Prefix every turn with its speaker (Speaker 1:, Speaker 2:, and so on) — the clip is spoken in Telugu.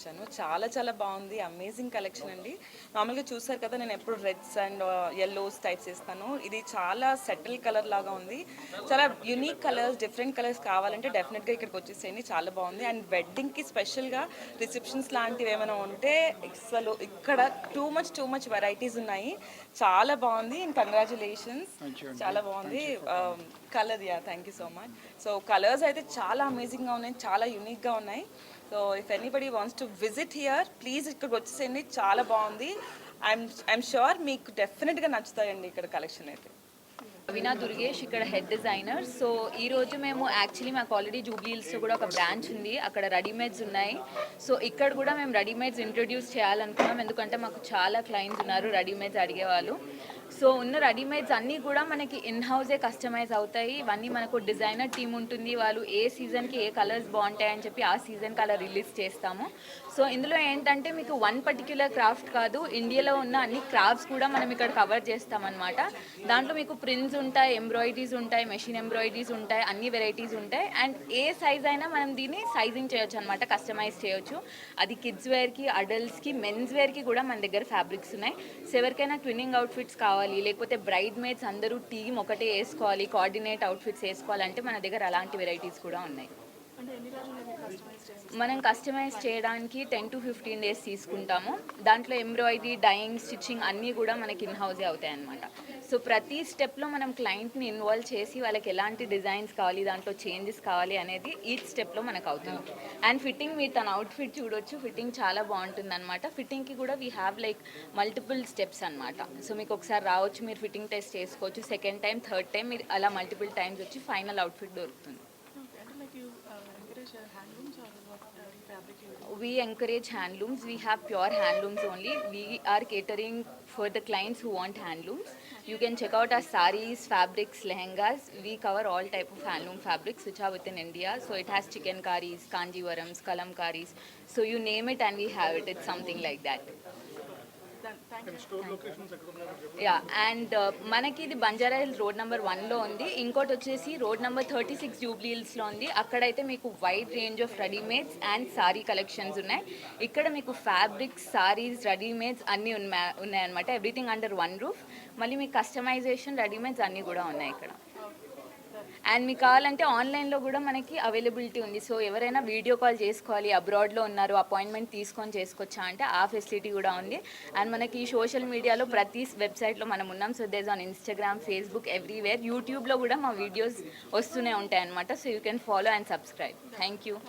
Speaker 1: వచ్చాను. చాలా చాలా బాగుంది, అమేజింగ్ కలెక్షన్ అండి. నార్మల్గా చూసారు కదా, నేను ఎప్పుడు రెడ్స్ అండ్ యెల్లోస్ టైప్స్ ఇస్తాను. ఇది చాలా సెటిల్ కలర్ లాగా ఉంది. చాలా యూనిక్ కలర్స్, డిఫరెంట్ కలర్స్ కావాలంటే డెఫినెట్గా ఇక్కడికి వచ్చేసేయండి. చాలా బాగుంది. అండ్ వెడ్డింగ్కి స్పెషల్గా రిసెప్షన్స్ లాంటివి ఏమైనా ఉంటే అసలు ఇక్కడ టూ మచ్ వెరైటీస్ ఉన్నాయి. చాలా బాగుంది. అండ్ కంగ్రాచులేషన్స్, చాలా బాగుంది colour. Thank you so much. So colours అయితే చాలా అమేజింగ్గా ఉన్నాయి, చాలా యూనిక్గా ఉన్నాయి. So if anybody wants to visit here, please ఇక్కడికి వచ్చేసేయండి. చాలా బాగుంది. ఐఎమ్ షూర్ మీకు డెఫినెట్గా నచ్చుతాయండి ఇక్కడ కలెక్షన్ అయితే.
Speaker 2: రవీనా దుర్గేష్ ఇక్కడ హెడ్ డిజైనర్. సో ఈరోజు మేము యాక్చువల్లీ మాకు ఆల్రెడీ జూబ్లీ హిల్స్లో కూడా ఒక బ్రాంచ్ ఉంది, అక్కడ రెడీమేడ్స్ ఉన్నాయి. సో ఇక్కడ కూడా మేము రెడీమేడ్స్ ఇంట్రొడ్యూస్ చేయాలనుకున్నాం, ఎందుకంటే మాకు చాలా క్లయింట్స్ ఉన్నారు రెడీమేడ్స్ అడిగేవాళ్ళు. సో ఉన్న రెడీమేడ్స్ అన్నీ కూడా మనకి ఇన్ హౌసే కస్టమైజ్ అవుతాయి. ఇవన్నీ మనకు డిజైనర్ టీమ్ ఉంటుంది, వాళ్ళు ఏ సీజన్కి ఏ కలర్స్ బాగుంటాయని చెప్పి ఆ సీజన్కి అలా రిలీజ్ చేస్తాము. సో ఇందులో ఏంటంటే మీకు వన్ పర్టిక్యులర్ క్రాఫ్ట్ కాదు, ఇండియాలో ఉన్న అన్ని క్రాఫ్ట్స్ కూడా మనం ఇక్కడ కవర్ చేస్తామన్నమాట. దాంట్లో మీకు ప్రింట్స్ ఉంటాయి, ఎంబ్రాయిడరీస్ ఉంటాయి, మెషిన్ ఎంబ్రాయిడరీస్ ఉంటాయి, అన్ని వెరైటీస్ ఉంటాయి. అండ్ ఏ సైజ్ అయినా మనం దీన్ని సైజింగ్ చేయొచ్చు అనమాట, కస్టమైజ్ చేయొచ్చు. అది కిడ్స్ వేర్కి, అడల్ట్స్కి, మెన్స్ వేర్కి కూడా మన దగ్గర ఫ్యాబ్రిక్స్ ఉన్నాయి. సో ఎవరికైనా ట్విన్నింగ్ అవుట్ఫిట్స్ కావాలి, లేకపోతే బ్రైడ్ మేడ్స్ అందరూ టీమ్ ఒకటే వేసుకోవాలి, కోఆర్డినేట్ అవుట్ఫిట్స్ వేసుకోవాలంటే మన దగ్గర అలాంటి వెరైటీస్ కూడా ఉన్నాయి. మనం కస్టమైజ్ చేయడానికి 10 to 15 days తీసుకుంటాము. దాంట్లో ఎంబ్రాయిడరీ, డైయింగ్, స్టిచ్చింగ్ అన్నీ కూడా మనకి ఇన్ హౌసే అవుతాయి అన్నమాట. సో ప్రతి స్టెప్లో మనం క్లయింట్ని ఇన్వాల్వ్ చేసి వాళ్ళకి ఎలాంటి డిజైన్స్ కావాలి, దాంట్లో చేంజెస్ కావాలి అనేది ఈచ్ స్టెప్లో మనకు అవుతుంది. అండ్ ఫిట్టింగ్, మీరు తన అవుట్ఫిట్ చూడొచ్చు, ఫిట్టింగ్ చాలా బాగుంటుంది అనమాట. ఫిట్టింగ్కి కూడా we have like multiple steps అనమాట. సో మీకు ఒకసారి రావచ్చు, మీరు ఫిట్టింగ్ టెస్ట్ చేసుకోవచ్చు, సెకండ్ టైం, థర్డ్ టైం మీరు అలా మల్టిపుల్ టైమ్స్ వచ్చి ఫైనల్ అవుట్ఫిట్ దొరుకుతుంది. We encourage handlooms. We have pure handlooms only. We are catering for the clients who want handlooms. You can check out our sarees, fabrics, lehengas. We cover all type of handloom fabrics which are within India. So it has chikankaris, kanjivarams, kalamkaris. So you name it and we have it. It's something like that. Yeah, and మనకి ఇది బంజారా హిల్స్ రోడ్ నెంబర్ 1లో ఉంది. ఇంకోటి వచ్చేసి రోడ్ నెంబర్ 36 జూబ్లీ హిల్స్లో ఉంది. అక్కడైతే మీకు wide range of readymades and sorry collections ఉన్నాయి. ఇక్కడ మీకు ఫ్యాబ్రిక్స్, సారీస్, రెడీమేడ్స్ అన్నీ ఉన్నాయన్నమాట. Everything under one roof. మళ్ళీ మీకు కస్టమైజేషన్, రెడీమేడ్స్ అన్నీ కూడా ఉన్నాయి ఇక్కడ. అండ్ మీకు కావాలంటే ఆన్లైన్లో కూడా మనకి అవైలబిలిటీ ఉంది. సో ఎవరైనా వీడియో కాల్ చేసుకోవాలి, అబ్రాడ్లో ఉన్నారు, అపాయింట్మెంట్ తీసుకొని చేసుకోవచ్చా అంటే ఆ ఫెసిలిటీ కూడా ఉంది. అండ్ మనకి సోషల్ మీడియాలో ప్రతి వెబ్సైట్లో మనం ఉన్నాం. So these on Instagram, Facebook, everywhere. యూట్యూబ్లో కూడా మా వీడియోస్ వస్తూనే ఉంటాయి అన్నమాట. So you can follow and subscribe. Thank you.